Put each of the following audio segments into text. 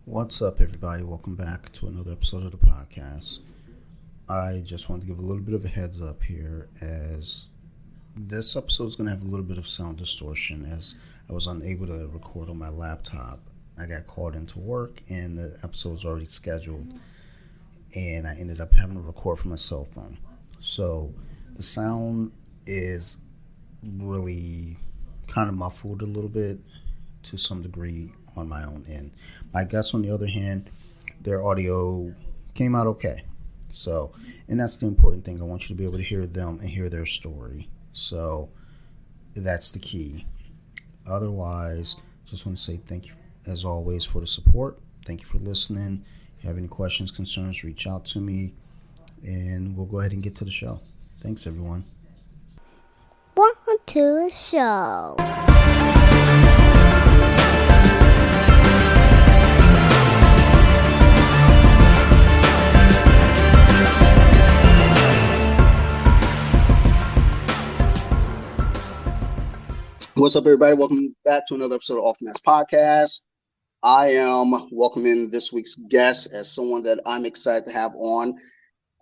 What's up, everybody? Welcome back to another episode of the podcast. I just want to give a little bit of a heads up here as this episode is going to have a little bit of sound distortion as I was unable to record on my laptop. I got called into work and the episode was already scheduled, and I ended up having to record from my cell phone. So the sound is really kind of muffled a little bit to some degree on my own end. My guests, on the other hand, their audio came out okay. So, and that's the important thing. I want you to be able to hear them and hear their story. So, that's the key. Otherwise, just want to say thank you, as always, for the support. Thank you for listening. If you have any questions, concerns, reach out to me, and we'll go ahead and get to the show. Thanks, everyone. Welcome to the show. What's up, everybody? Welcome back to another episode of Off Mass Podcast. I am welcoming this week's guest as someone that I'm excited to have on,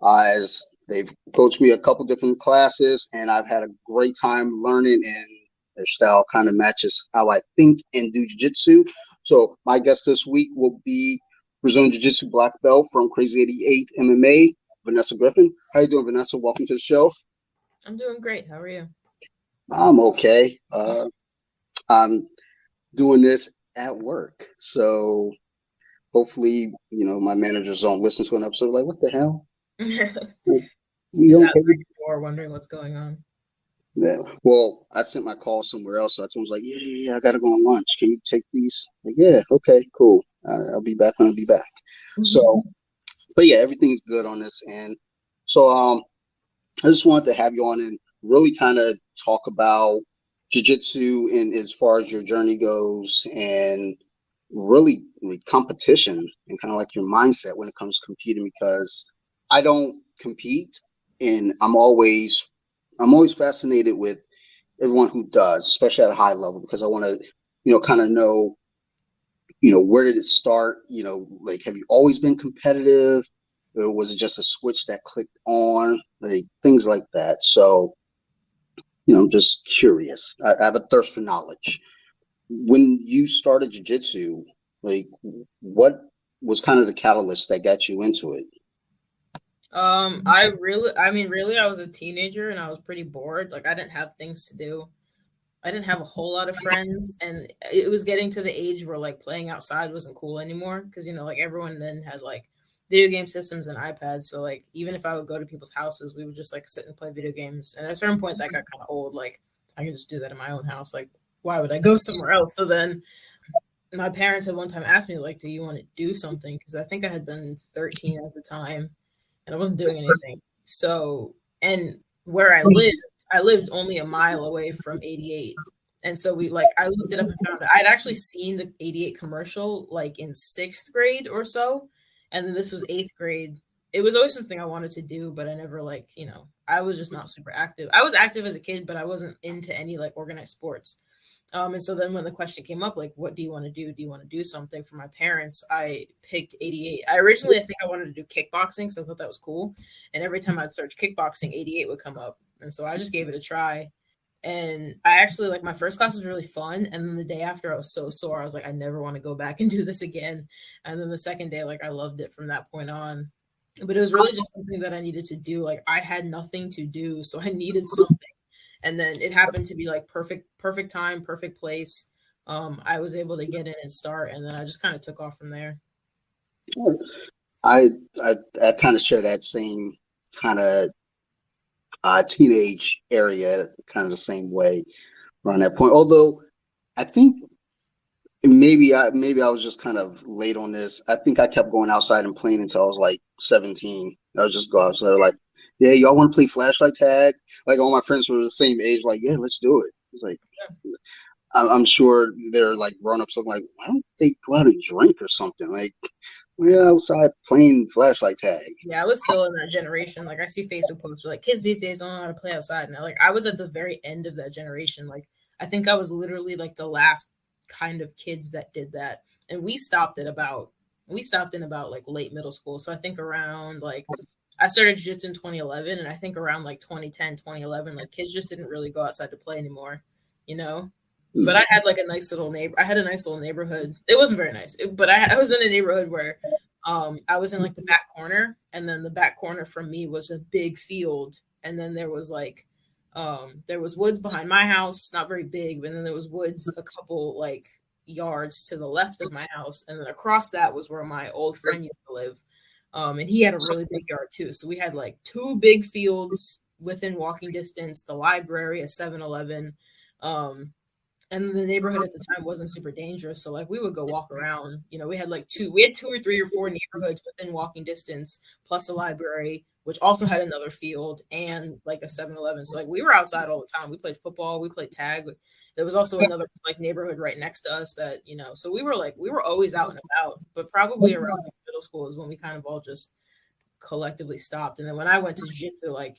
as they've coached me a couple different classes, and I've had a great time learning, and their style kind of matches how I think and do jiu-jitsu. So my guest this week will be Brazilian Jiu-Jitsu black belt from Crazy 88 MMA, Vannessa Griffin. How you doing, Vannessa? Welcome to the show. I'm doing great. How are you? I'm okay. I'm doing this at work, so hopefully, my managers don't listen to an episode like, "What the hell? We don't care." Or wondering what's going on. Yeah. Well, I sent my call somewhere else, so I told them, like, "Yeah, I gotta go on lunch. Can you take these?" Like, "Yeah, okay, cool. I'll be back when I'll be back." Mm-hmm. So, but yeah, everything's good on this end. So, I just wanted to have you on and really kind of talk about jiu-jitsu and as far as your journey goes, and really competition and kind of like your mindset when it comes to competing, because I don't compete, and I'm always fascinated with everyone who does, especially at a high level, because I want to kind of know where did it start, like, have you always been competitive, or was it just a switch that clicked on, like things like that. So I'm just curious. I have a thirst for knowledge. When you started jiu-jitsu, like, what was kind of the catalyst that got you into it? I was a teenager and I was pretty bored. Like, I didn't have things to do. I didn't have a whole lot of friends, and it was getting to the age where like playing outside wasn't cool anymore, because like everyone then had like video game systems and iPads. So like even if I would go to people's houses, we would just like sit and play video games. And at a certain point that got kind of old. Like, I can just do that in my own house. Like, why would I go somewhere else? So then my parents had one time asked me, like, do you want to do something? Because I think I had been 13 at the time and I wasn't doing anything. So, and where I lived only a mile away from 88. And so I looked it up and found it. I'd actually seen the 88 commercial like in 6th grade or so. And then this was 8th grade. It was always something I wanted to do, but I never I was just not super active. I was active as a kid, but I wasn't into any like organized sports. And so then when the question came up, like, what do you want to do? Do you want to do something? For my parents, I picked 88. I think I wanted to do kickboxing, so I thought that was cool. And every time I'd search kickboxing, 88 would come up. And so I just gave it a try. And I actually, like, my first class was really fun. And then the day after, I was so sore. I was like, I never want to go back and do this again. And then the second day, like, I loved it from that point on. But it was really just something that I needed to do. Like, I had nothing to do, so I needed something. And then it happened to be like perfect time, perfect place. I was able to get in and start, and then I just kind of took off from there. I kind of share that same kind of teenage area, kind of the same way around that point. Although I think maybe I was just kind of late on this. I think I kept going outside and playing until I was like 17. I would just go outside, like, yeah, y'all want to play flashlight tag? Like, all my friends were the same age, like, yeah, let's do it. It's like, I'm sure they're like grown-ups looking like, why don't they go out and drink or something? Like, we're outside playing flashlight tag. Yeah, I was still in that generation. Like, I see Facebook posts where, like, kids these days don't know how to play outside. And I was at the very end of that generation. Like, I think I was literally like the last kind of kids that did that. And we stopped at about We stopped in about like late middle school. So I think around like I started jiu-jitsu in 2011, and I think around like 2010, 2011, like kids just didn't really go outside to play anymore, you know? But I had like a nice little neighbor. I had a nice little neighborhood. It wasn't very nice, but I was in a neighborhood where I was in like the back corner, and then the back corner from me was a big field, and then there was like there was woods behind my house, not very big, but then there was woods a couple like yards to the left of my house, and then across that was where my old friend used to live. And he had a really big yard too. So we had like two big fields within walking distance, the library, a 7-Eleven. And the neighborhood at the time wasn't super dangerous. So like we would go walk around. You know, we had two or three or four neighborhoods within walking distance, plus a library, which also had another field and like a 7-Eleven. So like we were outside all the time. We played football, we played tag. There was also another like neighborhood right next to us that, you know, so we were always out and about, but probably around like, middle school is when we kind of all just collectively stopped. And then when I went to jiu-jitsu, like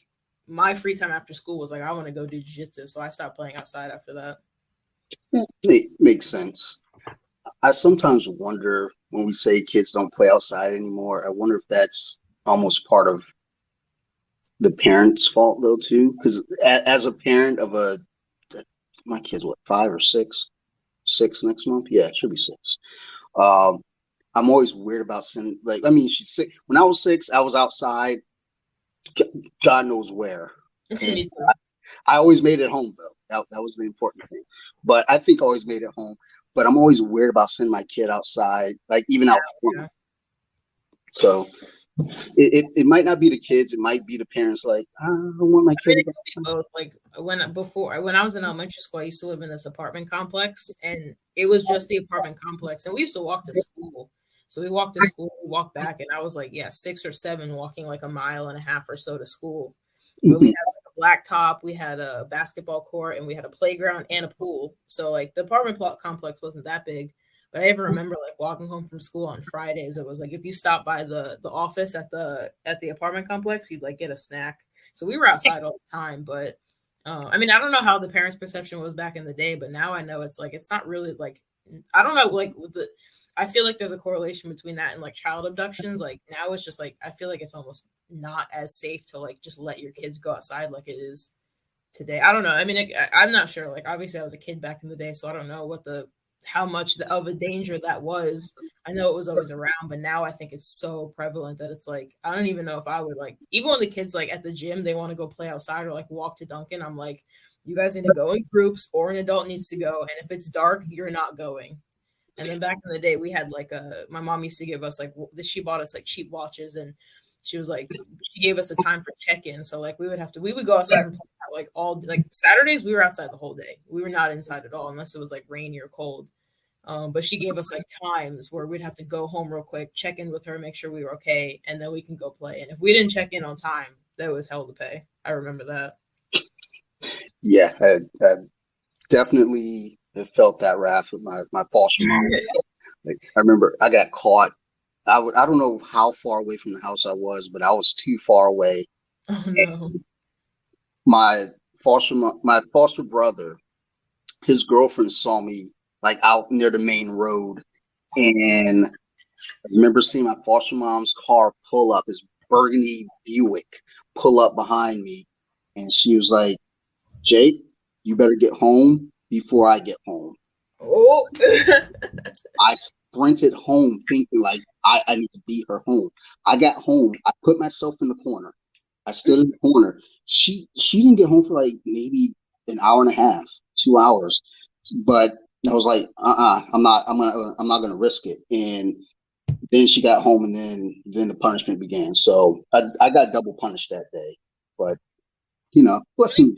my free time after school was like, I want to go do jiu-jitsu. So I stopped playing outside after that. Makes sense. I sometimes wonder when we say kids don't play outside anymore, I wonder if that's almost part of the parents' fault though too. Because as a parent of my kid's what, 5 or 6? 6 next month? Yeah, it should be 6. I'm always weird about sending. Like, I mean, she's 6. When I was 6, I was outside. God knows where. I always made it home though. That was the important thing. But I think I always made it home. But I'm always weird about sending my kid outside, like even out front. So it might not be the kids, it might be the parents. Like, I don't want my kid. Both. Like when I was in elementary school, I used to live in this apartment complex, and it was just the apartment complex, and we used to walk to school. So we walked to school, we walked back, and I was like, 6 or 7, walking like a mile and a half or so to school. But we had like a blacktop, we had a basketball court, and we had a playground and a pool. So like the apartment complex wasn't that big. But I even remember like walking home from school on Fridays. It was like if you stopped by the office at the apartment complex, you'd like get a snack. So we were outside all the time. But I mean, I don't know how the parents' perception was back in the day, but now I know it's like it's not really like I don't know like with the. I feel like there's a correlation between that and like child abductions. Like now it's just like I feel like it's almost not as safe to like just let your kids go outside like it is today. I don't know. I mean, I'm not sure. Like obviously I was a kid back in the day, so I don't know how much of a danger that was. I know it was always around, but now I think it's so prevalent that it's like I don't even know if I would like even when the kids like at the gym they want to go play outside or like walk to Dunkin', I'm like, you guys need to go in groups or an adult needs to go, and if it's dark, you're not going. And then back in the day, we had like my mom used to give us like she bought us like cheap watches, and she was like she gave us a time for check-in. So like we would go outside and play out, like all like Saturdays we were outside the whole day. We were not inside at all unless it was like rainy or cold. But she gave us like times where we'd have to go home real quick, check in with her, make sure we were okay, and then we can go play. And if we didn't check in on time, that was hell to pay. I remember that. Yeah, I definitely have felt that wrath with my foster mom. Like, I remember I got caught. I don't know how far away from the house I was, but I was too far away. Oh no! My foster brother, his girlfriend saw me like out near the main road, and I remember seeing my foster mom's car pull up, this burgundy Buick pull up behind me, and she was like, "Jake, you better get home before I get home." Oh! I sprinted home thinking like I need to beat her home. I got home. I put myself in the corner. I stood in the corner. She didn't get home for like maybe an hour and a half, 2 hours. But I was like, I'm not gonna risk it. And then she got home, and then the punishment began. So I got double punished that day. But listen.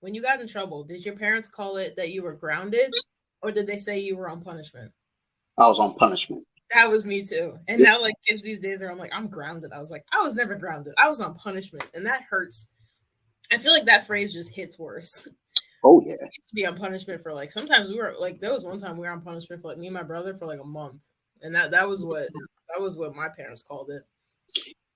When you got in trouble, did your parents call it that you were grounded, or did they say you were on punishment? I was on punishment. That was me too. And now like kids these days are I'm like, I'm grounded. I was like, I was never grounded. I was on punishment. And that hurts. I feel like that phrase just hits worse. Oh yeah. We used to be on punishment for like sometimes we were like there was one time we were on punishment for like me and my brother for like a month. And that was what my parents called it.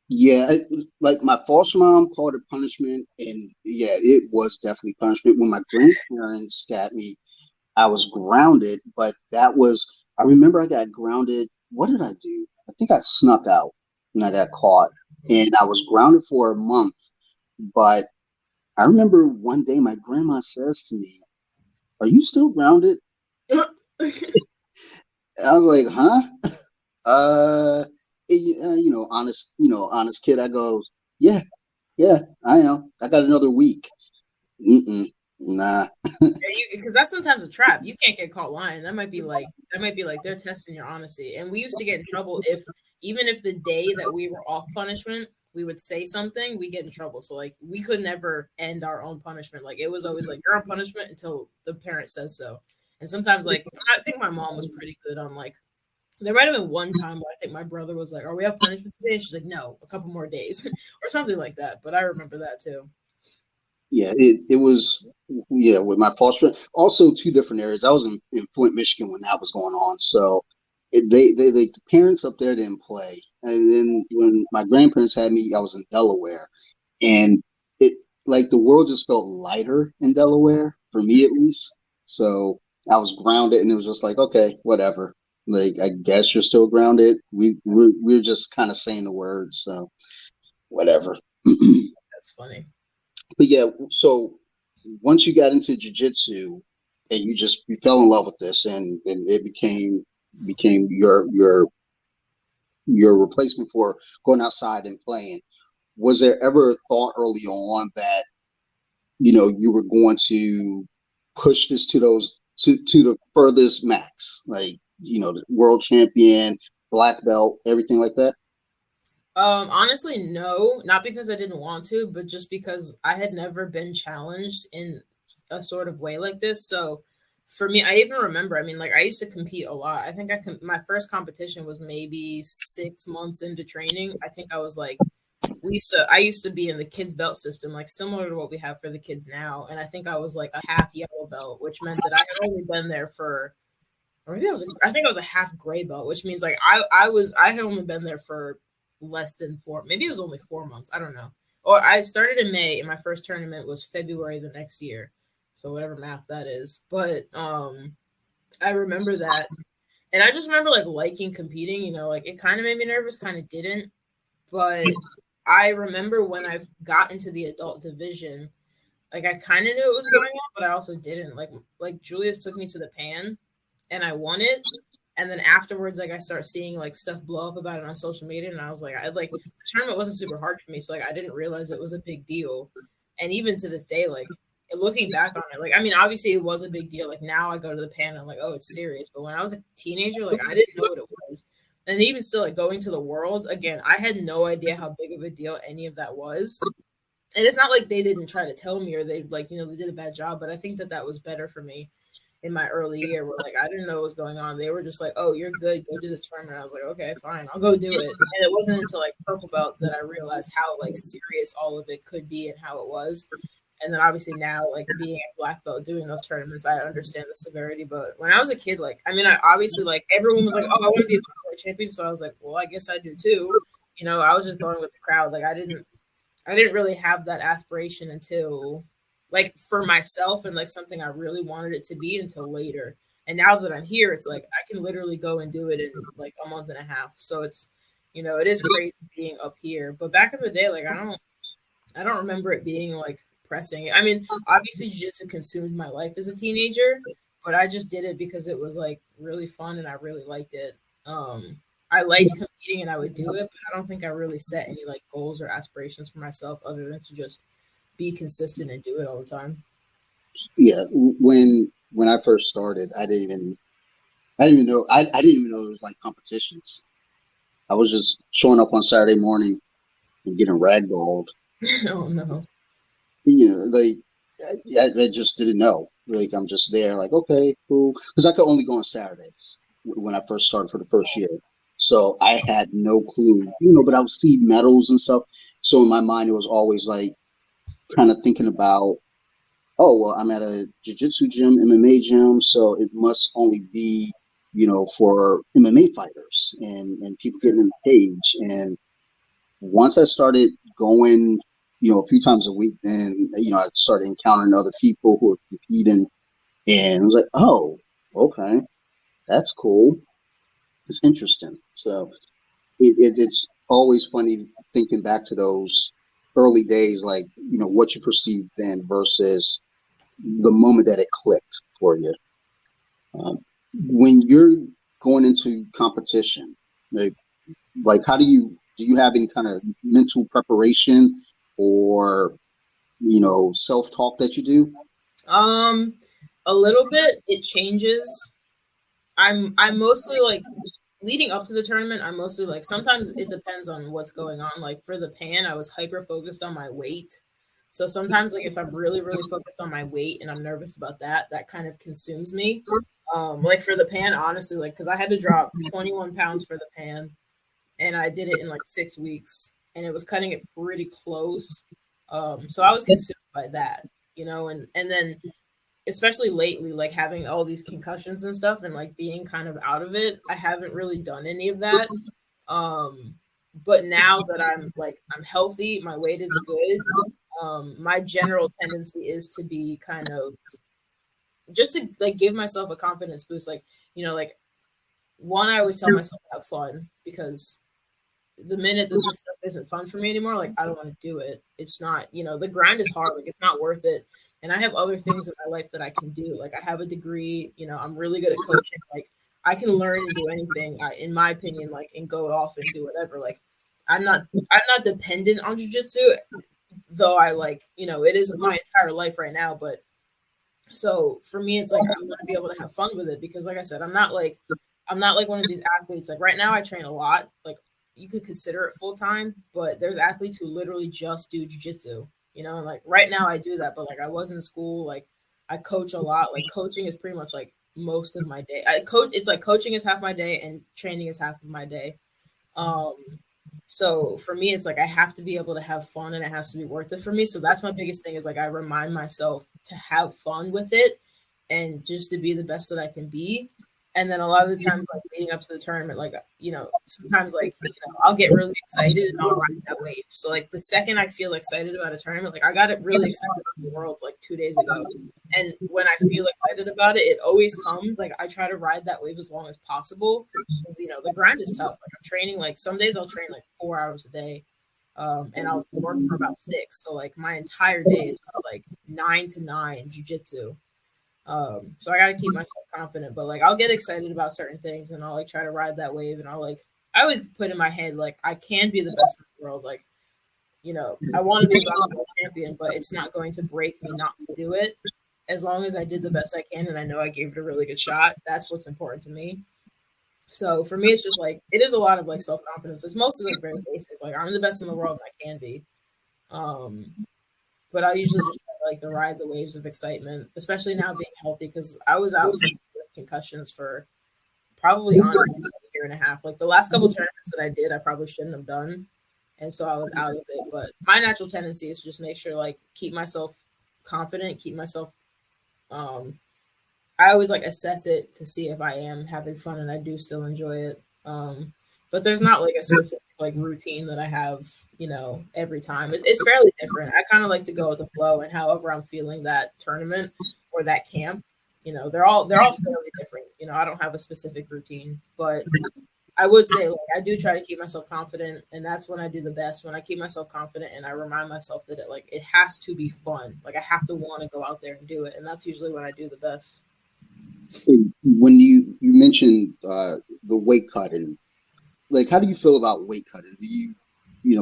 Yeah, like my foster mom called it punishment, and yeah, it was definitely punishment. When my grandparents got me, I was grounded, but I remember I got grounded. What did I do? I think I snuck out and I got caught, and I was grounded for a month. But I remember one day my grandma says to me, "Are you still grounded?" And I was like, "Huh?" Uh, honest kid. I go, "Yeah, yeah, I am. I got another week." Nah. Because that's sometimes a trap. You can't get caught lying. That might be like they're testing your honesty. And we used to get in trouble if even if the day that we were off punishment, we would say something, we get in trouble. So like we could never end our own punishment. Like it was always like you're on punishment until the parent says so. And sometimes like I think my mom was pretty good on like there might have been one time where I think my brother was like, "Are we off punishment today?" And she's like, "No, a couple more days," or something like that. But I remember that too. Yeah, it was, yeah, with my foster. Also, two different areas. I was in Flint, Michigan when that was going on. So the parents up there didn't play. And then when my grandparents had me, I was in Delaware. And it, like, the world just felt lighter in Delaware, for me at least. So I was grounded, and it was just like, okay, whatever. Like, I guess you're still grounded. We're just kind of saying the words, so whatever. That's funny. But yeah, so once you got into jujitsu and you fell in love with this, and it became your replacement for going outside and playing. Was there ever a thought early on that you were going to push this to the furthest max, like the world champion, black belt, everything like that? Honestly, no, not because I didn't want to, but just because I had never been challenged in a sort of way like this. So for me, I even remember, I mean, like I used to compete a lot. I think my first competition was maybe 6 months into training. I think I was like, I used to be in the kids belt system, like similar to what we have for the kids now. And I think I was like a half yellow belt, which meant that I had only been there for, or maybe I think I was a half gray belt, which means like I had only been there for less than four, maybe it was only 4 months. I don't know. Or I started in May and my first tournament was February the next year. So whatever math that is. But I remember that. And I just remember like liking competing, like it kind of made me nervous, kind of didn't. But I remember when I got into the adult division, like I kind of knew it was going on, but I also didn't. Like Julius took me to the pan and I won it. And then afterwards, like I start seeing like stuff blow up about it on social media, and I was like, the tournament wasn't super hard for me, so like I didn't realize it was a big deal. And even to this day, like looking back on it, like I mean, obviously it was a big deal. Like now I go to the pan and I'm like, oh, it's serious. But when I was a teenager, like I didn't know what it was. And even still, like going to the world again, I had no idea how big of a deal any of that was. And it's not like they didn't try to tell me or they like they did a bad job, but I think that was better for me in my early year where like I didn't know what was going on. They were just like, "Oh, you're good. Go do this tournament." I was like, "Okay, fine. I'll go do it." And it wasn't until like purple belt that I realized how like serious all of it could be and how it was. And then obviously now like being at black belt doing those tournaments, I understand the severity. But when I was a kid, like I mean, I obviously like everyone was like, "Oh, I want to be a black belt champion," so I was like, "Well, I guess I do too." I was just going with the crowd. Like I didn't really have that aspiration until like for myself and like something I really wanted it to be until later. And now that I'm here, it's like I can literally go and do it in like a month and a half. So it is crazy being up here. But back in the day, like I don't remember it being like pressing. I mean, obviously jiu-jitsu consumed my life as a teenager, but I just did it because it was like really fun and I really liked it. I liked competing and I would do it, but I don't think I really set any like goals or aspirations for myself other than to just be consistent and do it all the time. Yeah, when I first started, I didn't even know I didn't even know it was like competitions. I was just showing up on Saturday morning and getting ragdolled. Oh no. Like I just didn't know. Like I'm just there, like okay, cool, because I could only go on Saturdays when I first started for the first year. So I had no clue, but I would see medals and stuff. So in my mind, it was always like kind of thinking about, oh well, I'm at a jiu-jitsu gym, MMA gym, so it must only be, for MMA fighters and people getting in the cage. And once I started going, a few times a week, then I started encountering other people who were competing, and I was like, oh, okay, that's cool. It's interesting. So it's always funny thinking back to those early days, like, what you perceived then versus the moment that it clicked for you. When you're going into competition, like how do you have any kind of mental preparation or, self-talk that you do? A little bit. It changes. I'm mostly like leading up to the tournament. I'm mostly like sometimes it depends on what's going on. Like for the pan, I was hyper focused on my weight. So sometimes like if I'm really really focused on my weight and I'm nervous about that, that kind of consumes me. Like for the pan, honestly, like because I had to drop 21 pounds for the pan, and I did it in like 6 weeks, and it was cutting it pretty close. So I was consumed by that, and then especially lately, like having all these concussions and stuff and like being kind of out of it, I haven't really done any of that. Um, but now that I'm healthy, my weight is good. My general tendency is to be kind of just to like give myself a confidence boost. Like, like one, I always tell myself to have fun because the minute that this stuff isn't fun for me anymore, like I don't want to do it. It's not, the grind is hard. Like it's not worth it. And I have other things in my life that I can do. Like I have a degree, I'm really good at coaching. Like I can learn and do anything, in my opinion, like and go off and do whatever. Like I'm not dependent on jujitsu, though I like, it is my entire life right now. But so for me, it's like I want to be able to have fun with it because, like I said, I'm not like one of these athletes. Like right now, I train a lot. Like you could consider it full time, but there's athletes who literally just do jujitsu. And like right now I do that, but like I was in school. Like I coach a lot. Like coaching is pretty much like most of my day. I coach. It's like coaching is half my day and training is half of my day. Um, so for me, it's like I have to be able to have fun and it has to be worth it for me. So that's my biggest thing is like I remind myself to have fun with it and just to be the best that I can be. And then a lot of the times, like leading up to the tournament, like sometimes like I'll get really excited and I'll ride that wave. So like the second I feel excited about a tournament, like I got it really excited about the Worlds like 2 days ago, and when I feel excited about it, it always comes. Like I try to ride that wave as long as possible because the grind is tough. Like I'm training like some days I'll train like 4 hours a day, and I'll work for about 6. So like my entire day is just like 9 to 9 jujitsu. So I gotta keep myself confident, but like I'll get excited about certain things and I'll like try to ride that wave and I always put in my head like I can be the best in the world. Like, I want to be a basketball champion, but it's not going to break me not to do it. As long as I did the best I can and I know I gave it a really good shot, that's what's important to me. So for me, it's just like it is a lot of like self confidence. It's mostly like very basic. Like I'm the best in the world and I can be. Um, but I usually just try to like to ride the waves of excitement, especially now being healthy because I was out from concussions for probably honestly like a year and a half. Like the last couple tournaments that I did, I probably shouldn't have done, and so I was out of it. But my natural tendency is to just make sure like keep myself confident, keep myself. Um, I always like assess it to see if I am having fun and I do still enjoy it. But there's not like a specific like routine that I have, every time. It's fairly different. I kind of like to go with the flow and however I'm feeling that tournament or that camp. They're all fairly different. I don't have a specific routine, but I would say like I do try to keep myself confident, and that's when I do the best. When I keep myself confident and I remind myself that it has to be fun. Like I have to want to go out there and do it, and that's usually when I do the best. When you mentioned the weight cutting, like how do you feel about weight cutting? Do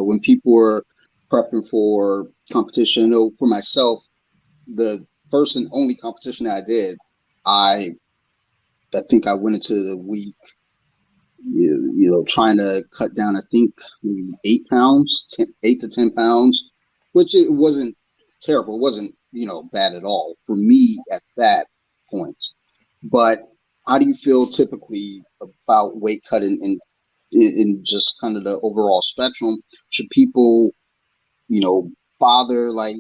when people are prepping for competition? I know for myself, the first and only competition that I did, I think I went into the week, trying to cut down. I think maybe 8 pounds, 8 to 10 pounds, which it wasn't terrible. It wasn't bad at all for me at that point. But how do you feel typically about weight cutting in just kind of the overall spectrum? Should people, bother like,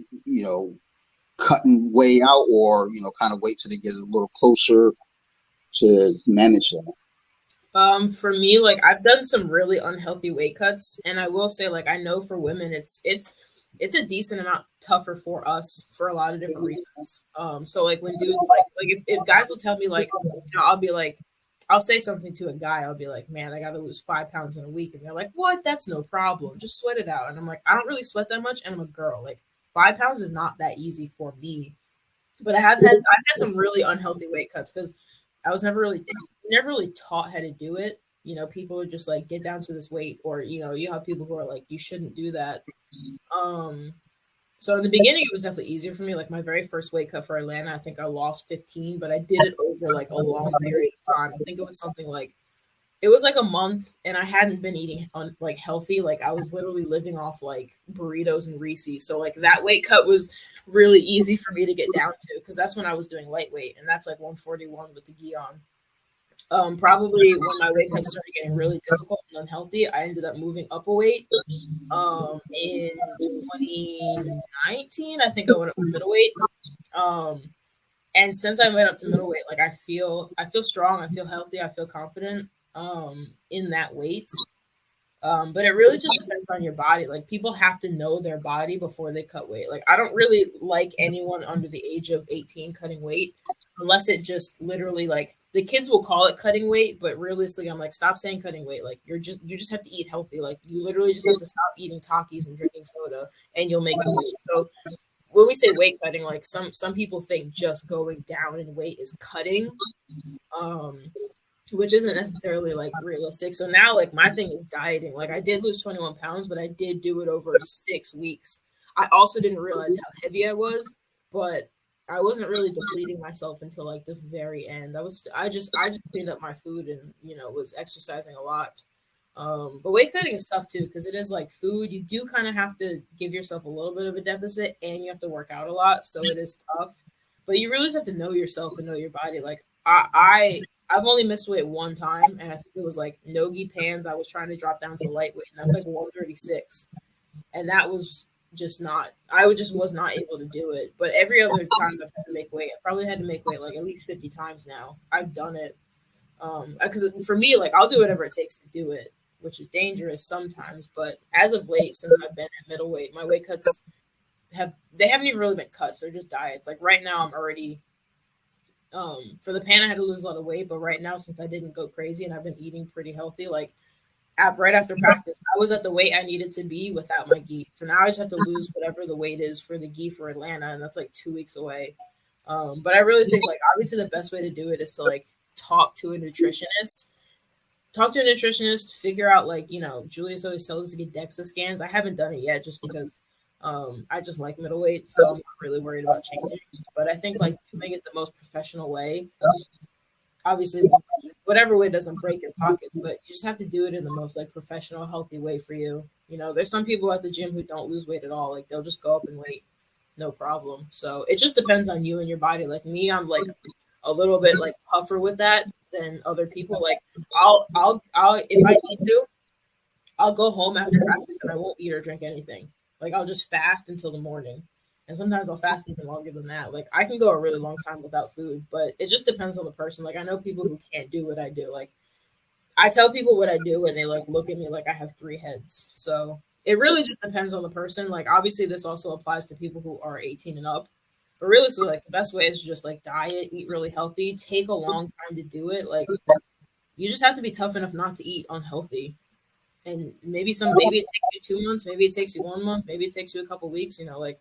cutting way out or, kind of wait till they get a little closer to manage that? For me, like I've done some really unhealthy weight cuts, and I will say, like I know for women, it's a decent amount tougher for us for a lot of different reasons. So like when dudes like if guys will tell me like, I'll be like, I'll say something to a guy. I'll be like, man, I got to lose 5 pounds in a week. And they're like, what? That's no problem. Just sweat it out. And I'm like, I don't really sweat that much. And I'm a girl. Like 5 pounds is not that easy for me. But I've had some really unhealthy weight cuts because I was never really taught how to do it. You know, people are just like, get down to this weight, or you have people who are like, you shouldn't do that. Um, so in the beginning, it was definitely easier for me. Like my very first weight cut for Atlanta, I think I lost 15, but I did it over like a long period of time. I think it was something like it was like a month, and I hadn't been eating like healthy. Like I was literally living off like burritos and Reese's. So like that weight cut was really easy for me to get down to because that's when I was doing lightweight, and that's like 141 with the gi on. Probably when my weight cuts started getting really difficult and unhealthy, I ended up moving up a weight. In 2019, I think I went up to middleweight. Um, and since I went up to middleweight, like I feel strong, I feel healthy, I feel confident in that weight. But it really just depends on your body. Like people have to know their body before they cut weight. Like I don't really like anyone under the age of 18 cutting weight unless it just literally like the kids will call it cutting weight, but realistically I'm like, stop saying cutting weight. Like you just have to eat healthy. Like you literally just have to stop eating Takis and drinking soda and you'll make the weight. So when we say weight cutting, like some people think just going down in weight is cutting. Um which isn't necessarily like realistic. So now like my thing is dieting. Like I did lose 21 pounds, but I did do it over 6 weeks. I also didn't realize how heavy I was, but I wasn't really depleting myself until like the very end. I just cleaned up my food and was exercising a lot. But weight cutting is tough too because it is like food. You do kind of have to give yourself a little bit of a deficit and you have to work out a lot. So it is tough. But you really just have to know yourself and know your body. Like I've only missed weight one time, and I think it was like nogi pans. I was trying to drop down to lightweight, and that's like 136, and that was just not. Just was not able to do it. But every other time I've had to make weight, I probably had to make weight like at least 50 times now. I've done it, because for me, like I'll do whatever it takes to do it, which is dangerous sometimes. But as of late, since I've been at middleweight, my weight cuts haven't even really been cuts. They're just diets. Like right now, I'm already for the pan I had to lose a lot of weight, but right now since I didn't go crazy and I've been eating pretty healthy, like right after practice, I was at the weight I needed to be without my gi. So now I just have to lose whatever the weight is for the gi for Atlanta, and that's like 2 weeks away. But I really think like obviously the best way to do it is to like talk to a nutritionist. Talk to a nutritionist, figure out like, Julius always tells us to get DEXA scans. I haven't done it yet just because I just like middleweight, so I'm not really worried about changing. But I think like doing it the most professional way. Obviously, whatever way doesn't break your pockets, but you just have to do it in the most like professional, healthy way for you. There's some people at the gym who don't lose weight at all. Like they'll just go up in weight, no problem. So it just depends on you and your body. Like me, I'm like a little bit like tougher with that than other people. Like I'll if I need to, I'll go home after practice and I won't eat or drink anything. Like I'll just fast until the morning. And sometimes I'll fast even longer than that. Like I can go a really long time without food, but it just depends on the person. Like I know people who can't do what I do. Like I tell people what I do and they like look at me like I have three heads. So it really just depends on the person. Like obviously this also applies to people who are 18 and up. But really, so like the best way is just like diet, eat really healthy, take a long time to do it. Like you just have to be tough enough not to eat unhealthy. And maybe it takes you 2 months, maybe it takes you 1 month, maybe it takes you a couple weeks, like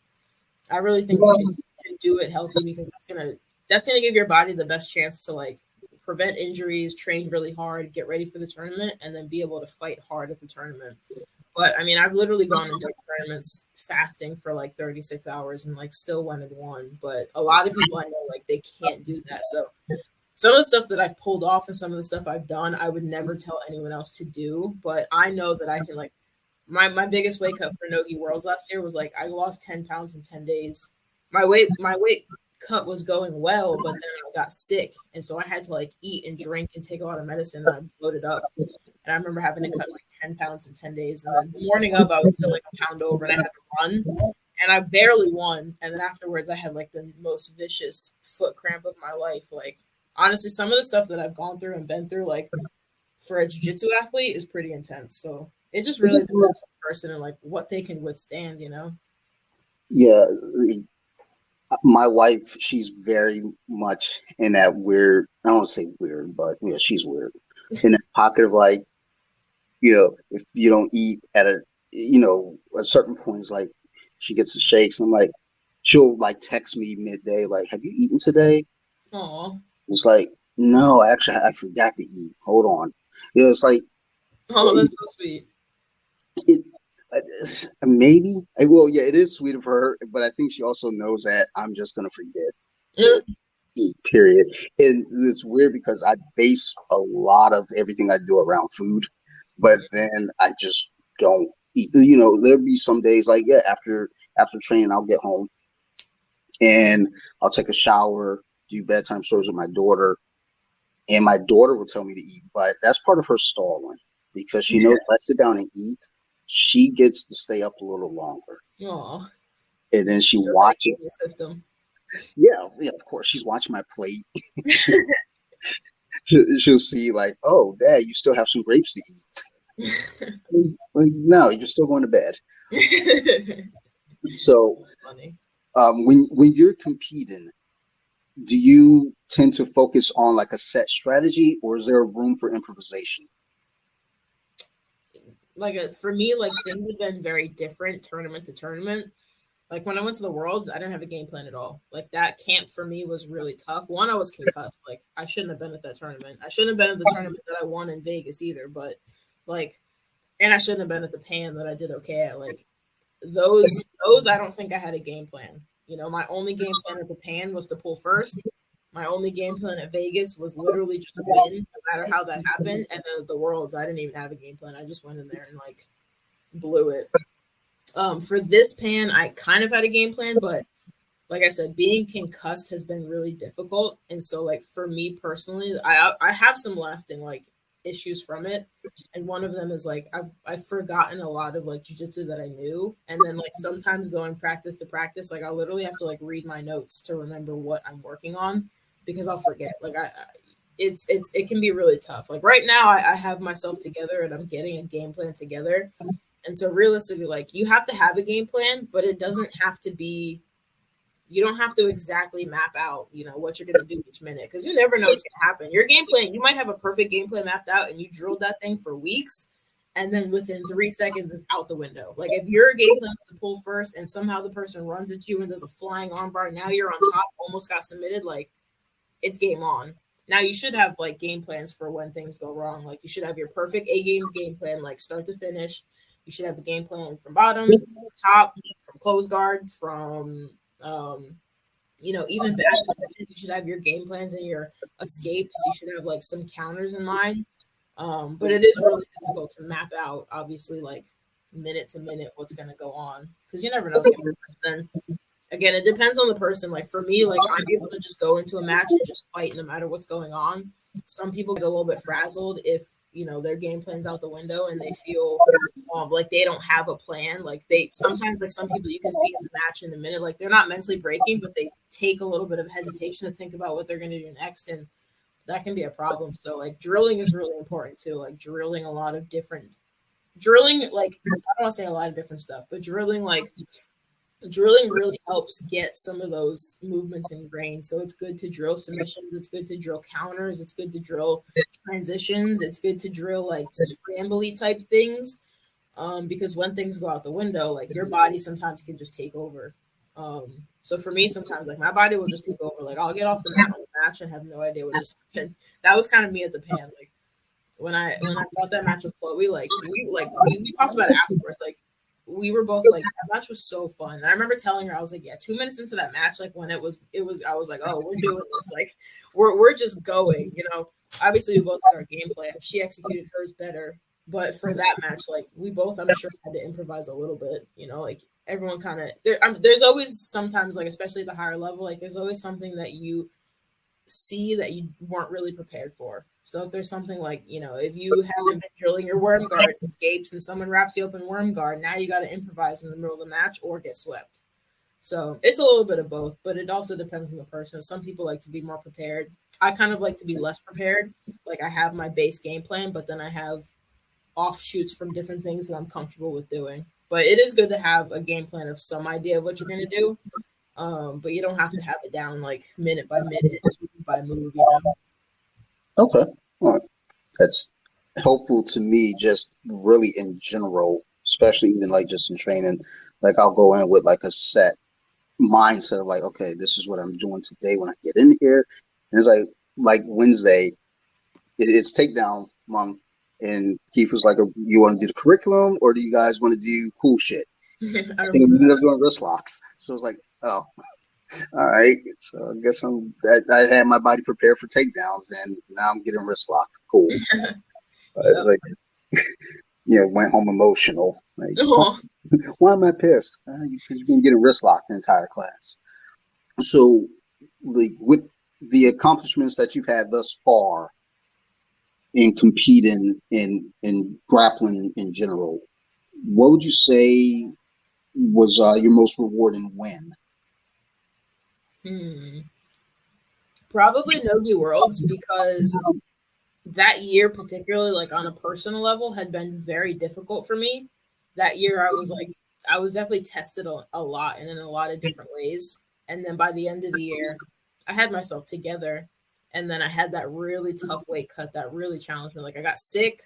I really think you should do it healthy because that's gonna give your body the best chance to like prevent injuries, train really hard, get ready for the tournament, and then be able to fight hard at the tournament. But I mean, I've literally gone into tournaments fasting for like 36 hours and like still went and won. But a lot of people I know like they can't do that. So some of the stuff that I've pulled off and some of the stuff I've done, I would never tell anyone else to do. But I know that I can like my biggest weight cut for Nogi Worlds last year was like I lost 10 pounds in 10 days. My weight cut was going well, but then I got sick. And so I had to like eat and drink and take a lot of medicine and I bloated up. And I remember having to cut like 10 pounds in 10 days. And then the morning of, I was still like a pound over and I had to run. And I barely won. And then afterwards, I had like the most vicious foot cramp of my life. Like, honestly, some of the stuff that I've gone through and been through, like for a jiu-jitsu athlete, is pretty intense. So it just really depends on the person and like what they can withstand, Yeah, My wife, she's very much in that weird, I don't want to say weird, but yeah, she's weird. In that pocket of like, if you don't eat at a certain point, it's like she gets the shakes. I'm like, she'll like text me midday, like, have you eaten today? Oh, It's like, no, actually, I forgot to eat. Hold on. It's like, oh, that's so sweet. it, maybe, well, yeah, it is sweet of her, but I think she also knows that I'm just going to forget to Mm. eat, period. And it's weird because I base a lot of everything I do around food, but then I just don't eat. There'll be some days like, yeah, after training, I'll get home and I'll take a shower, do bedtime stories with my daughter, and my daughter will tell me to eat, but that's part of her stalling because she knows if I sit down and eat, she gets to stay up a little longer, Oh, and then she like watches. the system. Yeah, yeah, of course, she's watching my plate. She'll see like, oh, Dad, you still have some grapes to eat. Like, no, you're still going to bed. So, Funny. when you're competing, do you tend to focus on like a set strategy, or is there room for improvisation? Like for me, like things have been very different tournament to tournament. Like when I went to the Worlds, I didn't have a game plan at all. Like that camp for me was really tough. One, I was concussed. Like I shouldn't have been at that tournament. I shouldn't have been at the tournament that I won in Vegas either. But like, and I shouldn't have been at the Pan that I did okay at. Like those I don't think I had a game plan. My only game plan at the Pan was to pull first. My only game plan at Vegas was literally just win, no matter how that happened. And then at the Worlds, I didn't even have a game plan. I just went in there and like blew it. For this Pan, I kind of had a game plan, but like I said, being concussed has been really difficult. And so like for me personally, I have some lasting like issues from it. And one of them is like I've forgotten a lot of like jujitsu that I knew. And then like sometimes going practice to practice, like I literally have to like read my notes to remember what I'm working on because I'll forget. Like it can be really tough. Like right now I have myself together and I'm getting a game plan together. And so realistically, like you have to have a game plan, but it doesn't have to be you don't have to exactly map out, what you're going to do each minute because you never know what's going to happen. Your game plan, you might have a perfect game plan mapped out and you drilled that thing for weeks. And then within 3 seconds, it's out the window. Like if your game plan is to pull first and somehow the person runs at you and does a flying armbar, now you're on top, almost got submitted, like it's game on. Now you should have like game plans for when things go wrong. Like you should have your perfect game plan, like start to finish. You should have a game plan from bottom, top, from close guard, from even bad positions. You should have your game plans and your escapes. You should have like some counters in line. But it is really difficult to map out, obviously, like minute to minute what's going to go on because you never know what's going to happen. Then again, it depends on the person. Like for me, like I'm able to just go into a match and just fight no matter what's going on. Some people get a little bit frazzled if their game plan's out the window and they feel like they don't have a plan. Like they sometimes like some people you can see in the match in a minute, like they're not mentally breaking, but they take a little bit of hesitation to think about what they're going to do next, and that can be a problem. So like drilling is really important too. Like drilling a lot of different drilling, like I don't want to say a lot of different stuff, but drilling really helps get some of those movements ingrained. So it's good to drill submissions. It's good to drill counters. It's good to drill transitions. It's good to drill like scrambly type things. Because when things go out the window, like your body sometimes can just take over. So for me, sometimes like my body will just take over. Like I'll get off the mat on the match and have no idea what just happened. That was kind of me at the Pan. Like when I fought that match with Chloe, we talked about it afterwards. Like we were both like that match was so fun. And I remember telling her, I was like, yeah, 2 minutes into that match, like when it was I was like, oh, we're doing this. Like we're just going, Obviously we both had our game plan. She executed hers better. But for that match, like we both, I'm sure, had to improvise a little bit, like everyone kind of there's always sometimes like, especially at the higher level, like there's always something that you see that you weren't really prepared for. So if there's something like, if you haven't been drilling your worm guard escapes and someone wraps you up in worm guard, now you got to improvise in the middle of the match or get swept. So it's a little bit of both, but it also depends on the person. Some people like to be more prepared. I kind of like to be less prepared. Like I have my base game plan, but then I have offshoots from different things that I'm comfortable with doing. But it is good to have a game plan of some idea of what you're going to do. But you don't have to have it down like minute by minute, move by move, you know. Okay. All right. That's helpful to me, just really in general, especially even like just in training. Like I'll go in with like a set mindset of like, okay, this is what I'm doing today when I get in here. And it's like Wednesday, it's takedown month. And Keith was like, you want to do the curriculum or do you guys want to do cool shit? I And we remember ended that. up doing wrist locks. So it's like, oh, all right. So I guess I had my body prepared for takedowns and now I'm getting wrist locked. Cool. Yep. Like, went home emotional. Like, Oh. why am I pissed? Because you've been getting wrist locked the entire class. So, like, with the accomplishments that you've had thus far in competing in grappling in general, what would you say was your most rewarding win? Probably Nogi Worlds, because that year, particularly like on a personal level, had been very difficult for me. That year, I was definitely tested a lot and in a lot of different ways. And then by the end of the year, I had myself together. And then I had that really tough weight cut that really challenged me. Like I got sick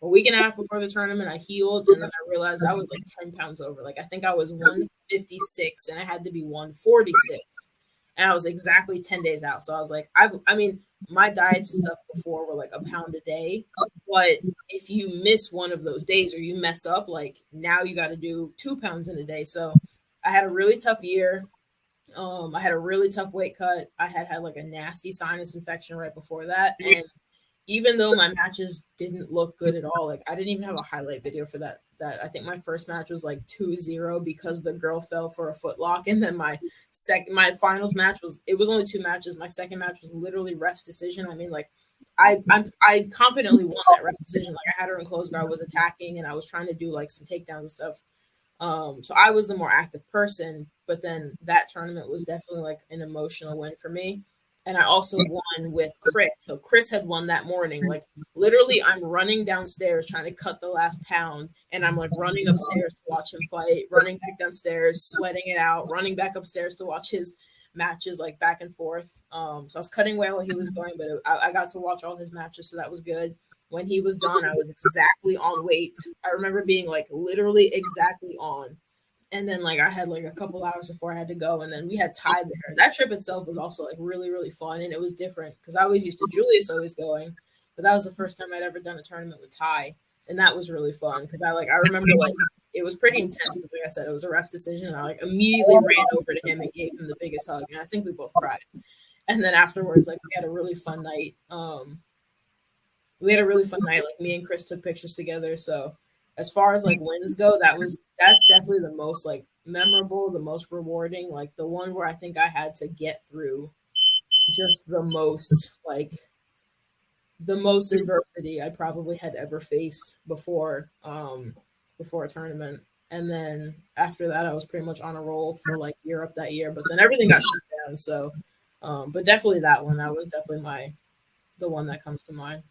a week and a half before the tournament. I healed, and then I realized I was like 10 pounds over. Like I think I was 156 and I had to be 146. And I was exactly 10 days out. So I was like, I mean, my diets and stuff before were like a pound a day. But if you miss one of those days or you mess up, like now you got to do 2 pounds in a day. So I had a really tough year. I had a really tough weight cut. I had like a nasty sinus infection right before that. And even though my matches didn't look good at all, like I didn't even have a highlight video for that I think my first match was like 2-0 because the girl fell for a foot lock. And then my finals match it was only 2 matches. My second match was literally ref's decision. I mean, like I confidently won that ref decision. Like I had her in close guard, was attacking, and I was trying to do like some takedowns and stuff. So I was the more active person, but then that tournament was definitely like an emotional win for me. And I also won with Chris. So Chris had won that morning. Like literally, I'm running downstairs trying to cut the last pound, and I'm like running upstairs to watch him fight, running back downstairs, sweating it out, running back upstairs to watch his matches like back and forth. So I was cutting weight while he was going, but I got to watch all his matches, so that was good. When he was done, I was exactly on weight. I remember being like literally exactly on. And then like I had like a couple hours before I had to go, and then we had Ty there. That trip itself was also like really, really fun, and it was different because I always used to Julius always going, but that was the first time I'd ever done a tournament with Ty, and that was really fun because I remember like it was pretty intense because like I said, it was a ref's decision, and I like immediately ran over to him and gave him the biggest hug, and I think we both cried. And then afterwards, like we had a really fun night. We had a really fun night. Like me and Chris took pictures together. So as far as like wins go, that's definitely the most like memorable, the most rewarding, like the one where I think I had to get through just the most adversity I probably had ever faced before a tournament. And then after that I was pretty much on a roll for like Europe that year, but then everything got shut down. So but definitely that was definitely the one that comes to mind.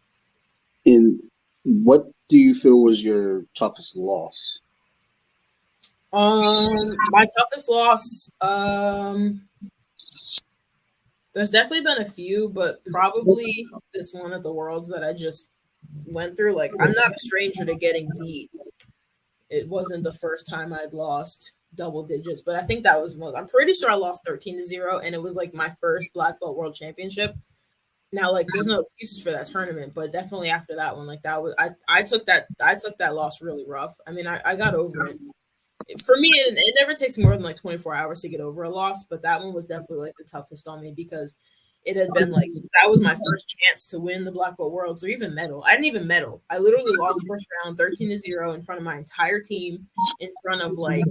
And what do you feel was your toughest loss? My toughest loss, there's definitely been a few, but probably this one at the Worlds that I just went through. Like, I'm not a stranger to getting beat. It wasn't the first time I'd lost double digits, but I think that was most. I'm pretty sure I lost 13-0, and it was like my first black belt world championship. Now, like, there's no excuses for that tournament, but definitely after that one, like that was I took that loss really rough. I mean, I got over it. For me, it never takes more than like 24 hours to get over a loss, but that one was definitely like the toughest on me because it had been like that was my first chance to win the black belt worlds or even medal. I didn't even medal. I literally lost first round 13-0 in front of my entire team, in front of like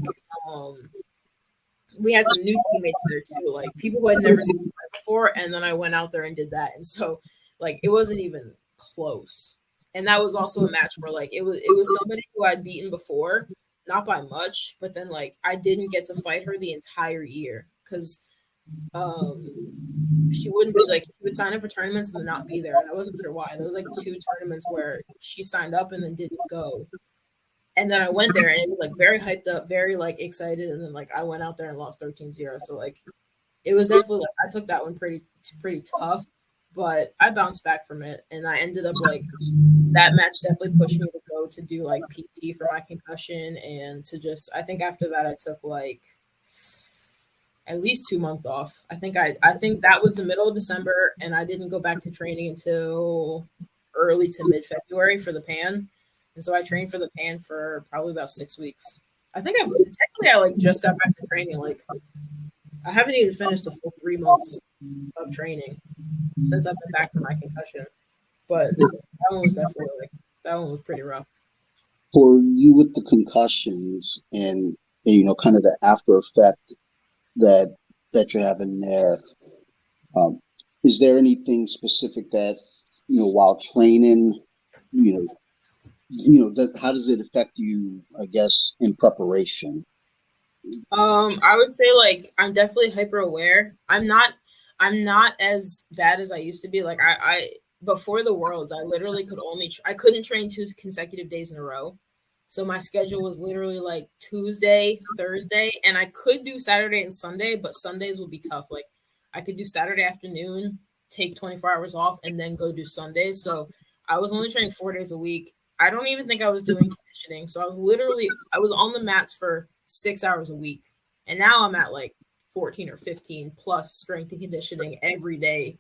we had some new teammates there too, like people who had never seen me before, and then I went out there and did that, and so like it wasn't even close. And that was also a match where like it was somebody who I'd beaten before, not by much, but then like I didn't get to fight her the entire year because she wouldn't be like she would sign up for tournaments and then not be there, and I wasn't sure why. There was like 2 tournaments where she signed up and then didn't go, And then I went there and it was like very hyped up, very like excited. And then like I went out there and lost 13-0. So like it was definitely like I took that one pretty tough, but I bounced back from it. And I ended up like that match definitely pushed me to go to do like PT for my concussion and to just I think after that I took like at least 2 months off. I think that was the middle of December and I didn't go back to training until early to mid February for the pan. And so I trained for the pan for probably about 6 weeks. I think I like just got back to training. Like I haven't even finished the full 3 months of training since I've been back from my concussion. But that one was definitely like that one was pretty rough. For you with the concussions and kind of the after effect that you're having there, is there anything specific that while training, that how does it affect you? I guess in preparation. I would say like I'm definitely hyper aware. I'm not as bad as I used to be. Like I before the worlds, I literally I couldn't train 2 consecutive days in a row. So my schedule was literally like Tuesday, Thursday, and I could do Saturday and Sunday, but Sundays would be tough. Like I could do Saturday afternoon, take 24 hours off, and then go do Sundays. So I was only training 4 days a week. I don't even think I was doing conditioning. So I was on the mats for 6 hours a week. And now I'm at like 14 or 15 plus strength and conditioning every day.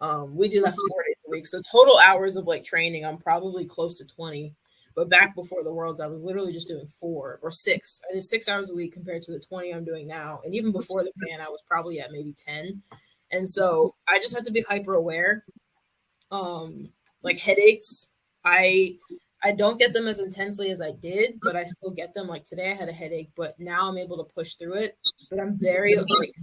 We do that 4 days a week. So total hours of like training, I'm probably close to 20. But back before the worlds, I was literally just doing 4 or 6. I did 6 hours a week compared to the 20 I'm doing now. And even before the pan, I was probably at maybe 10. And so I just have to be hyper aware. Like headaches, I don't get them as intensely as I did, but I still get them. Like today I had a headache, but now I'm able to push through it. But I'm very like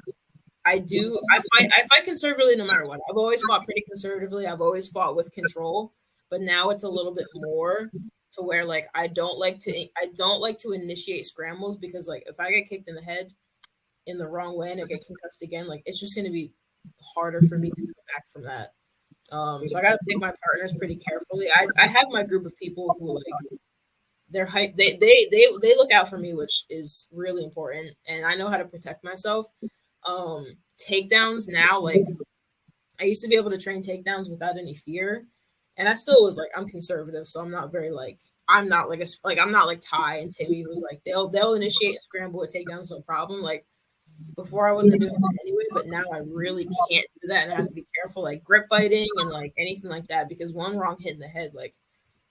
I fight conservatively no matter what. I've always fought pretty conservatively. I've always fought with control, but now it's a little bit more to where like I don't like to initiate scrambles because like if I get kicked in the head in the wrong way and I get concussed again, like it's just gonna be harder for me to come back from that. So I gotta pick my partners pretty carefully. I have my group of people who like they're hype. They look out for me, which is really important, and I know how to protect myself. Takedowns now, like I used to be able to train takedowns without any fear, and I still was like I'm conservative, so I'm not very like I'm not like I'm not like Ty and Timmy who's like they'll initiate a scramble with takedowns no problem. Like before I wasn't doing that anyway, but now I really can't do that, and I have to be careful, like grip fighting and like anything like that, because one wrong hit in the head, like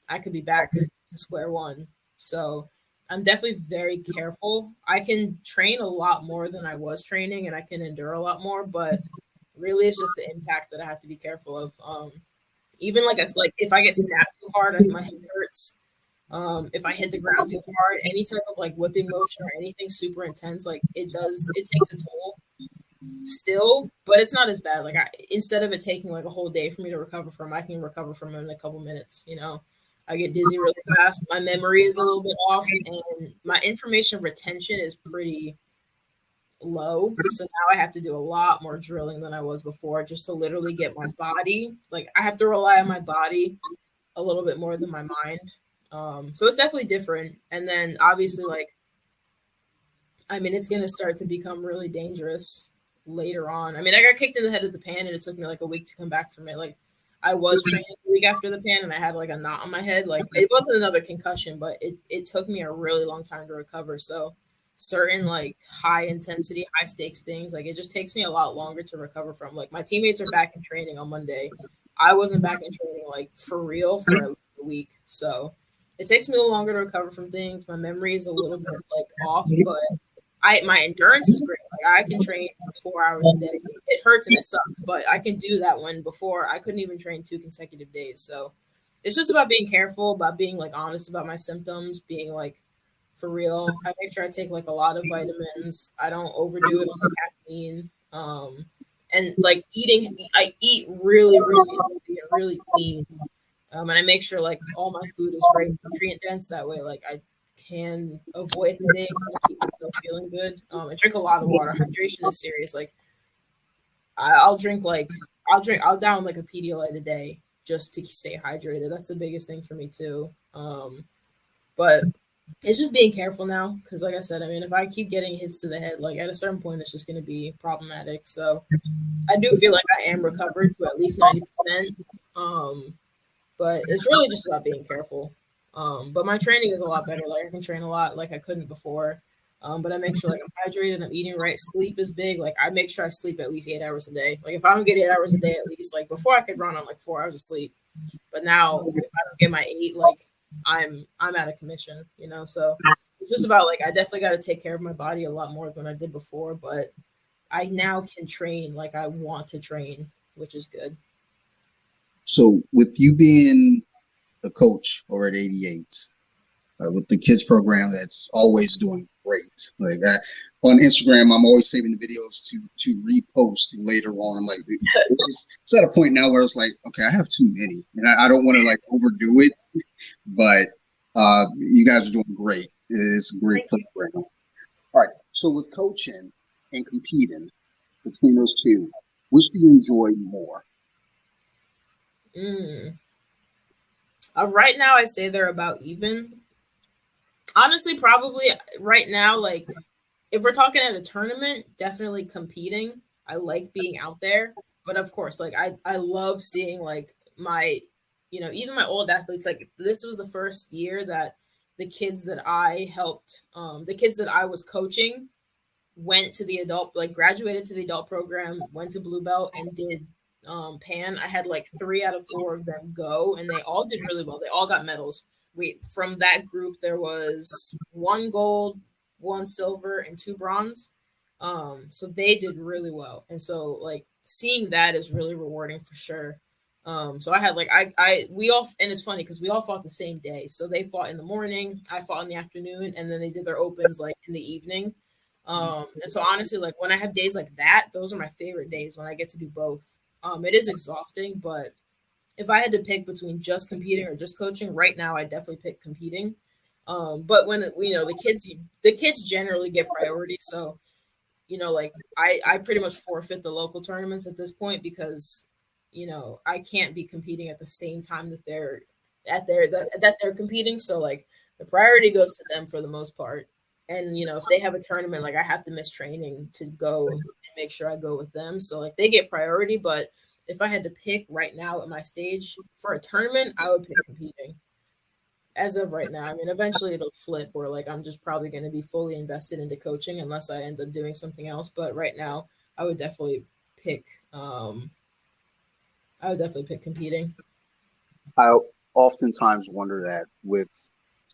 I could be back to square one. So I'm definitely very careful. I can train a lot more than I was training, and I can endure a lot more, but really it's just the impact that I have to be careful of. Even like if I get snapped too hard, my head hurts. If I hit the ground too hard, any type of like whipping motion or anything super intense, like it takes a toll still, but it's not as bad. Like instead of it taking like a whole day for me to recover from, I can recover from it in a couple minutes. I get dizzy really fast. My memory is a little bit off, and my information retention is pretty low. So now I have to do a lot more drilling than I was before, just to literally get my body. Like I have to rely on my body a little bit more than my mind. So it's definitely different. And then obviously, like, I mean, it's gonna start to become really dangerous later on. I mean, I got kicked in the head of the pan, and it took me like a week to come back from it. Like, I was training a week after the pan, and I had like a knot on my head. Like, it wasn't another concussion, but it took me a really long time to recover. So certain like high intensity, high stakes things, like it just takes me a lot longer to recover from. Like my teammates are back in training on Monday. I wasn't back in training like for real for at least a week. So it takes me a little longer to recover from things. My memory is a little bit like off, but my endurance is great. Like I can train for 4 hours a day. It hurts and it sucks, but I can do that when before I couldn't even train 2 consecutive days. So it's just about being careful, about being like honest about my symptoms, being like for real. I make sure I take like a lot of vitamins. I don't overdo it on caffeine. And like eating, I eat really, really healthy and really clean. And I make sure like all my food is very nutrient dense. That way, like I can avoid headaches and keep myself feeling good. I drink a lot of water. Hydration is serious. Like I'll down like a Pedialyte a day just to stay hydrated. That's the biggest thing for me too. But It's just being careful now because, like I said, I mean, if I keep getting hits to the head, like at a certain point, it's just going to be problematic. So I do feel like I am recovered to at least 90%. Um, but it's really just about being careful. But my training is a lot better. Like I can train a lot like I couldn't before. But I make sure like I'm hydrated, I'm eating right. Sleep is big. Like I make sure I sleep at least 8 hours a day. Like if I don't get 8 hours a day at least, like before I could run on like 4 hours of sleep. But now if I don't get my eight, like I'm out of commission, you know. So it's just about like I definitely got to take care of my body a lot more than I did before. But I now can train like I want to train, which is good. So with you being a coach over at 88, with the kids program that's always doing great. Like on Instagram, I'm always saving the videos to repost later on. I'm like, it's at a point now where it's like, okay, I have too many, and I don't want to like overdo it, but you guys are doing great. It's a great program. All right. So with coaching and competing between those two, which do you enjoy more? Mm. Right now, I say they're about even. Honestly, probably right now, like if we're talking at a tournament, definitely competing. I like being out there, but of course, like I love seeing like my, even my old athletes. Like this was the first year that the kids that I helped, the kids that I was coaching, went to the adult, like graduated to the adult program, went to blue belt, and did pan. I had like 3 out of 4 of them go, and they all did really well. They all got medals. We From that group there was 1 gold, 1 silver, and 2 bronze. So they did really well, and so like seeing that is really rewarding for sure. So I had like we all, and it's funny because we all fought the same day. So they fought in the morning, I fought in the afternoon, and then they did their opens like in the evening. And so honestly, like when I have days like that, those are my favorite days when I get to do both. It is exhausting, but if I had to pick between just competing or just coaching, right now I definitely pick competing. But when the kids generally get priority, so like I pretty much forfeit the local tournaments at this point because I can't be competing at the same time that they're competing. So like the priority goes to them for the most part. And if they have a tournament, like I have to miss training to go and make sure I go with them. So like they get priority, but if I had to pick right now at my stage for a tournament, I would pick competing. As of right now, I mean, eventually it'll flip where like I'm just probably going to be fully invested into coaching unless I end up doing something else. But right now, I would definitely pick. I would definitely pick competing. I oftentimes wonder that with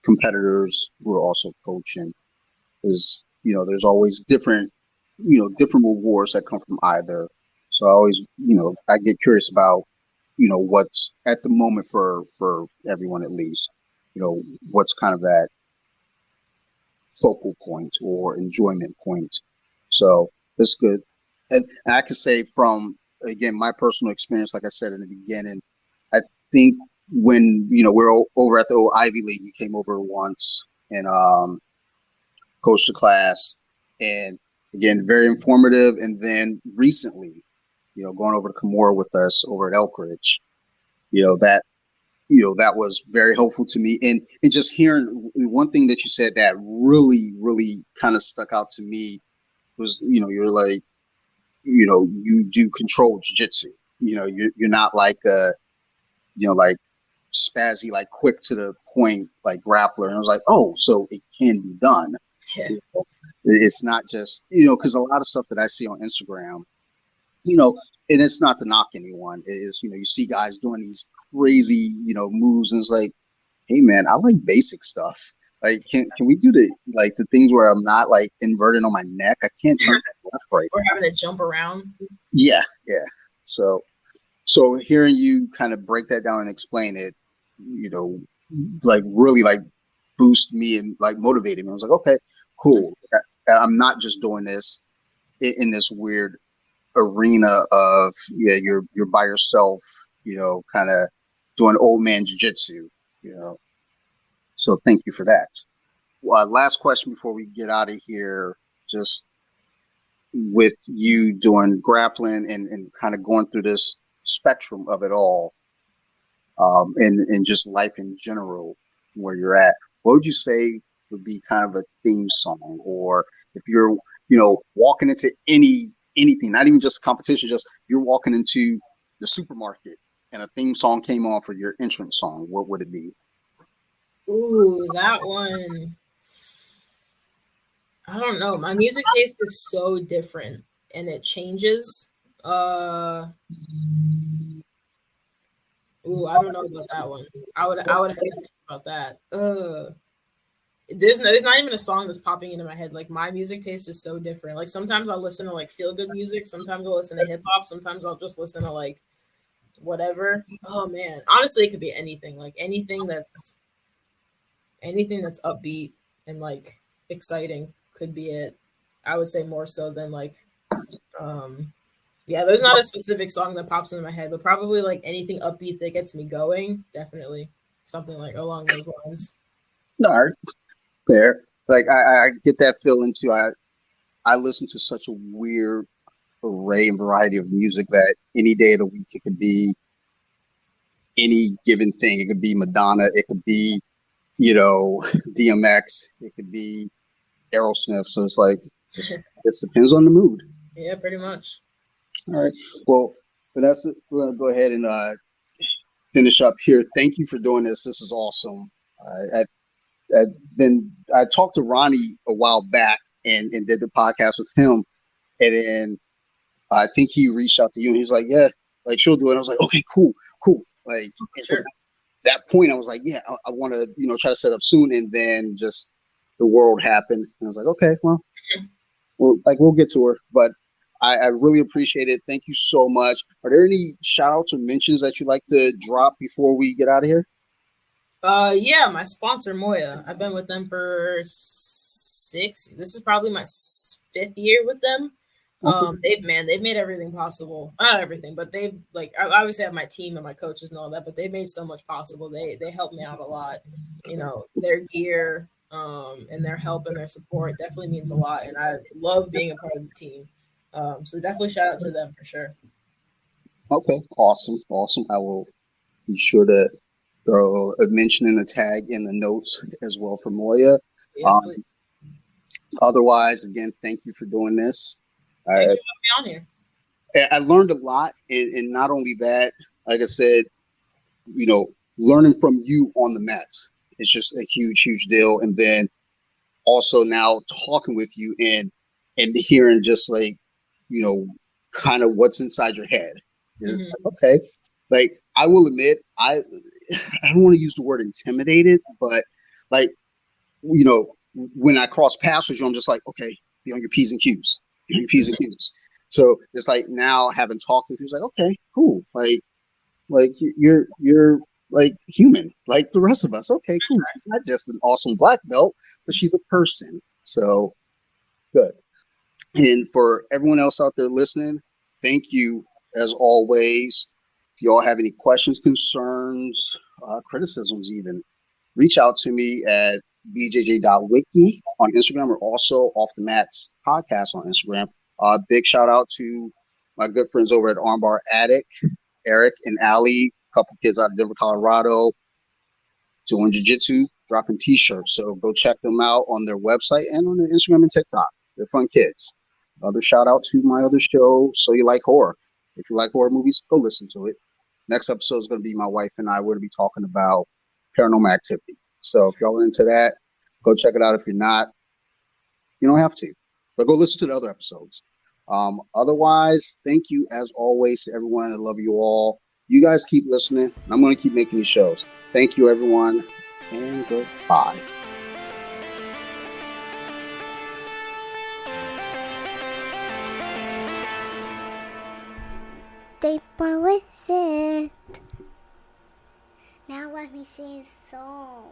competitors who are also coaching is, there's always different rewards that come from either. So I always, I get curious about, what's at the moment for everyone at least, what's kind of that focal point or enjoyment point. So that's good. And I can say from, again, my personal experience, like I said in the beginning, I think when, we're over at the old Ivy League, you came over once and coached the class, and again, very informative. And then recently, going over to Kimura with us over at Elkridge, that that was very helpful to me. And just hearing one thing that you said that really, really kind of stuck out to me was, you're like, you do control jiu-jitsu. You're not like like spazzy, like quick to the point, like grappler. And I was like, oh, so it can be done. Yeah. It's not just, because a lot of stuff that I see on Instagram, and it's not to knock anyone, is, you see guys doing these crazy, moves, and it's like, hey man, I like basic stuff. Like, can we do the things where I'm not like inverted on my neck? I can't turn left right. Or having to jump around. Yeah, yeah. So hearing you kind of break that down and explain it, like really like boost me and like motivated me. I was like, okay, cool. I'm not just doing this in this weird arena of you're by yourself, kind of doing old man jiu-jitsu, So thank you for that. Last question before we get out of here, just with you doing grappling and kind of going through this spectrum of it all, and just life in general, where you're at, what would you say would be kind of a theme song, or if you're, walking into anything, not even just a competition, just you're walking into the supermarket and a theme song came on for your entrance song, what would it be? Ooh, that one. I don't know. My music taste is so different and it changes. Uh I don't know about that one. I would have to think about that. There's not even a song that's popping into my head. Like my music taste is so different. Like sometimes I'll listen to like feel good music, sometimes I'll listen to hip hop, sometimes I'll just listen to like whatever. Oh man. Honestly, it could be anything. Like anything that's upbeat and like exciting could be it. I would say more so than like um yeah, there's not a specific song that pops into my head, but probably like anything upbeat that gets me going, definitely something like along those lines. No, all right, fair. Like I get that feeling too. I listen to such a weird array and variety of music that any day of the week it could be any given thing. It could be Madonna, it could be, DMX, it could be Aerosmith. So it's like just it depends on the mood. Yeah, pretty much. All right. Well, Vanessa, we're gonna go ahead and finish up here. Thank you for doing this. This is awesome. I talked to Ronnie a while back and did the podcast with him, and then I think he reached out to you and he's like, yeah, like she'll do it. I was like, okay, cool. Like Sure. from that point, I was like, yeah, I want to, try to set up soon. And then just the world happened. And I was like, okay, we'll get to her. But I really appreciate it. Thank you so much. Are there any shout outs or mentions that you'd like to drop before we get out of here? Yeah, my sponsor Moya. I've been with them for six. This is probably my fifth year with them. Okay. They've made everything possible. Not everything, but they like I obviously have my team and my coaches and all that, but they made so much possible. They helped me out a lot. Their gear, and their help and their support definitely means a lot, and I love being a part of the team. So definitely shout out to them for sure. Okay. Awesome. Awesome. I will be sure to throw a mention and a tag in the notes as well for Moya. Yes, please. Otherwise, again, thank you for doing this. Thanks for having me on here. I learned a lot, and not only that, like I said, learning from you on the mats is just a huge, huge deal. And then also now talking with you and hearing just like, kind of what's inside your head. It's like, okay, like I will admit, I don't want to use the word intimidated, but like, when I cross paths with you, I'm just like, okay, be on your P's and Q's, be on your P's and Q's. So it's like now having talked with you, it's like, okay, cool. Like you're like human, like the rest of us. Okay, cool. She's not just an awesome black belt, but she's a person. So good. And for everyone else out there listening, thank you as always. If you all have any questions, concerns, criticisms, even reach out to me at bjj.wiki on Instagram, or also Off the Mats podcast on Instagram. Big shout out to my good friends over at Armbar Attic, Eric and Ali, a couple kids out of Denver, Colorado, doing jiu-jitsu, dropping t-shirts. So go check them out on their website and on their Instagram and TikTok. They're fun kids. Another shout out to my other show, So You Like Horror. If you like horror movies, go listen to it. Next episode is going to be my wife and I. We're going to be talking about paranormal activity. So if y'all are into that, go check it out. If you're not, you don't have to, but go listen to the other episodes. Otherwise, thank you as always to everyone. I love you all. You guys keep listening. I'm going to keep making these shows. Thank you, everyone, and goodbye. Deep with it. Now let me sing a song.